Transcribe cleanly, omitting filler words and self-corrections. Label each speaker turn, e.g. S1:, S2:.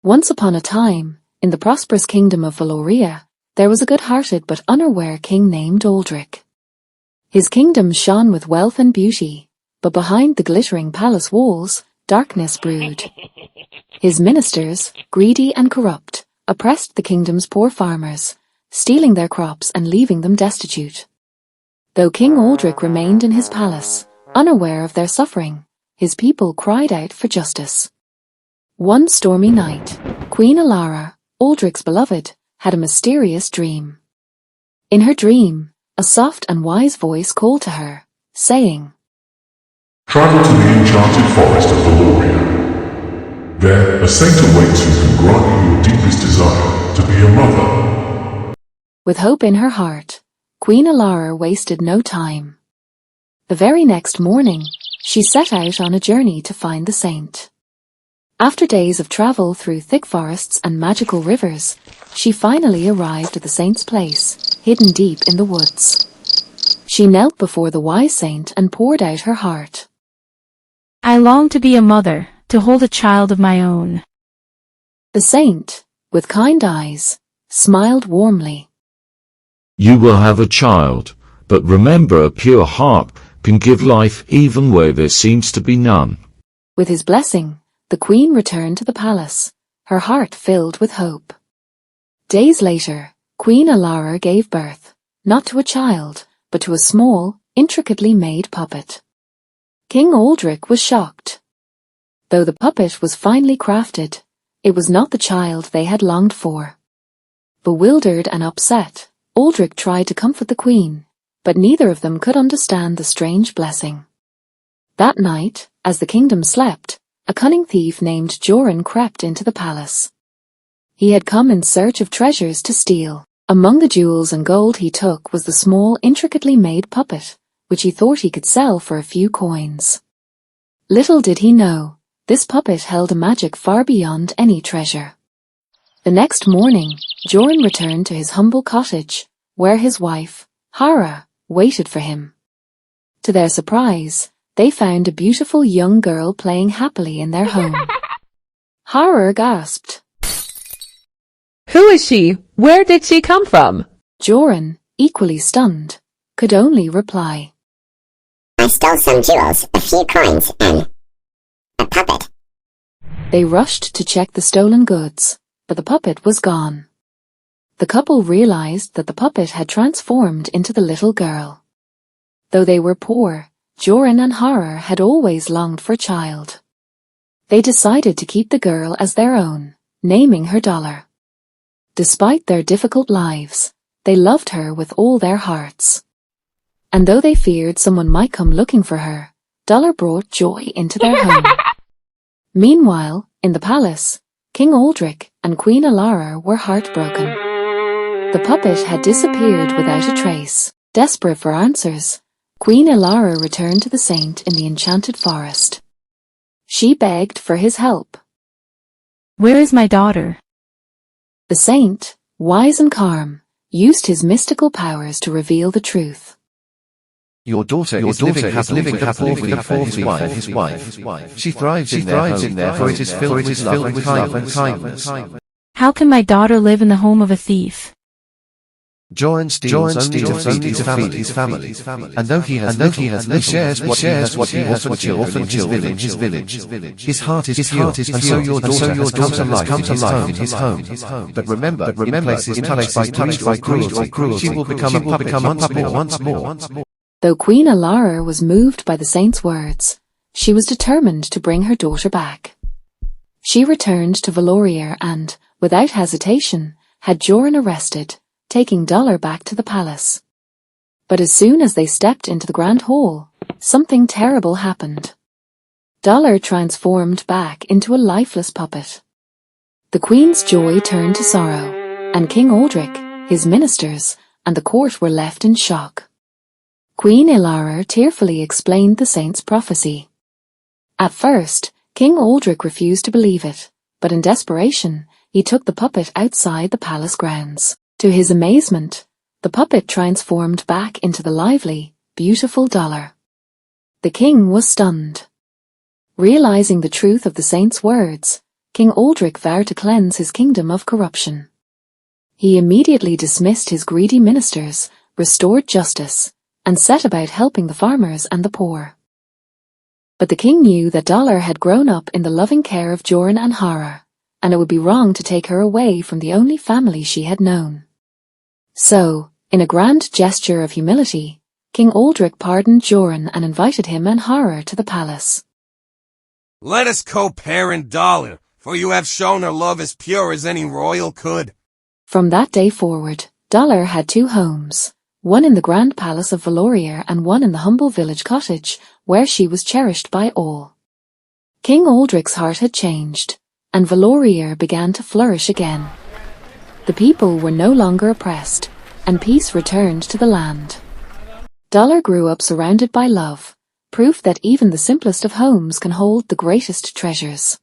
S1: Once upon a time, in the prosperous kingdom of Valia, there was a good-hearted but unaware king named Aldrich. His kingdom shone with wealth and beauty, but behind the glittering palace walls, darkness brewed. His ministers, greedy and corrupt, oppressed the kingdom's poor farmers, stealing their crops and leaving them destitute. Though King Aldrich remained in his palace, unaware of their suffering, his people cried out for justice. One stormy night, Queen Alara, Aldrich's beloved, had a mysterious dream. In her dream, a soft and wise voice called to her, saying,
S2: "Travel to the enchanted forest of Valia. There, a saint awaits who can grant you your deepest desire, to be a mother."
S1: With hope in her heart, Queen Alara wasted no time. The very next morning, she set out on a journey to find the saint. After days of travel through thick forests and magical rivers, she finally arrived at the saint's place, hidden deep in the woods. She knelt before the wise saint and poured out her heart.
S3: "I long to be a mother, to hold a child of my own."
S1: The saint, with kind eyes, smiled warmly.
S4: "You will have a child, but remember, a pure heart can give life even where there seems to be none."
S1: With his blessing, the queen returned to the palace, her heart filled with hope. Days later, Queen Alara gave birth, not to a child, but to a small, intricately made puppet. King Aldrich was shocked. Though the puppet was finely crafted, it was not the child they had longed for. Bewildered and upset, Aldrich tried to comfort the queen, but neither of them could understand the strange blessing. That night, as the kingdom slept, a cunning thief named Joran crept into the palace. He had come in search of treasures to steal. Among the jewels and gold he took was the small, intricately made puppet, which he thought he could sell for a few coins. Little did he know, this puppet held a magic far beyond any treasure. The next morning, Joran returned to his humble cottage, where his wife, Hara, waited for him. To their surprise, they found a beautiful young girl playing happily in their home. Hara gasped.
S5: "Who is she? Where did she come from?"
S1: Joran, equally stunned, could only reply,
S6: "I stole some jewels, a few coins, and a puppet."
S1: They rushed to check the stolen goods, but the puppet was gone. The couple realized that the puppet had transformed into the little girl. Though they were poor, Joran and Hara had always longed for a child. They decided to keep the girl as their own, naming her Dollar. Despite their difficult lives, they loved her with all their hearts. And though they feared someone might come looking for her, Dollar brought joy into their home. Meanwhile, in the palace, King Aldrich and Queen Alara were heartbroken. The puppet had disappeared without a trace. Desperate for answers, Queen Alara returned to the saint in the enchanted forest. She begged for his help.
S3: "Where is my daughter?"
S1: The saint, wise and calm, used his mystical powers to reveal the truth.
S7: Your daughter is living happily with the fourth his wife. She thrives in there, for it is filled with love and kindness.
S3: "How can my daughter live in the home of a thief?"
S7: Joran steals only to feed his family, and though he has little, he shares what he often in his village. His heart is pure, and so your daughter has come to life in his home. But remember, in places touched by cruelty, she will become a puppet once more.
S1: Though Queen Alara was moved by the saint's words, she was determined to bring her daughter back. She returned to Valia and, without hesitation, had Joran arrested, taking Dollar back to the palace. But as soon as they stepped into the grand hall, something terrible happened. Dollar transformed back into a lifeless puppet. The queen's joy turned to sorrow, and King Aldrich, his ministers, and the court were left in shock. Queen Alara tearfully explained the saint's prophecy. At first, King Aldrich refused to believe it, but in desperation, he took the puppet outside the palace grounds. To his amazement, the puppet transformed back into the lively, beautiful Dollar. The king was stunned. Realizing the truth of the saint's words, King Aldrich vowed to cleanse his kingdom of corruption. He immediately dismissed his greedy ministers, restored justice, and set about helping the farmers and the poor. But the king knew that Dollar had grown up in the loving care of Joran and Hara, and it would be wrong to take her away from the only family she had known. So, in a grand gesture of humility, King Aldrich pardoned Joran and invited him and Hara to the palace.
S8: Let us co-parent Dollar, for you have shown her love as pure as any royal could.
S1: From that day forward, Dollar had two homes, one in the grand palace of Valia and one in the humble village cottage, where she was cherished by all. King Aldrich's heart had changed, and Valia began to flourish again. The people were no longer oppressed, and peace returned to the land. Dollar grew up surrounded by love, proof that even the simplest of homes can hold the greatest treasures.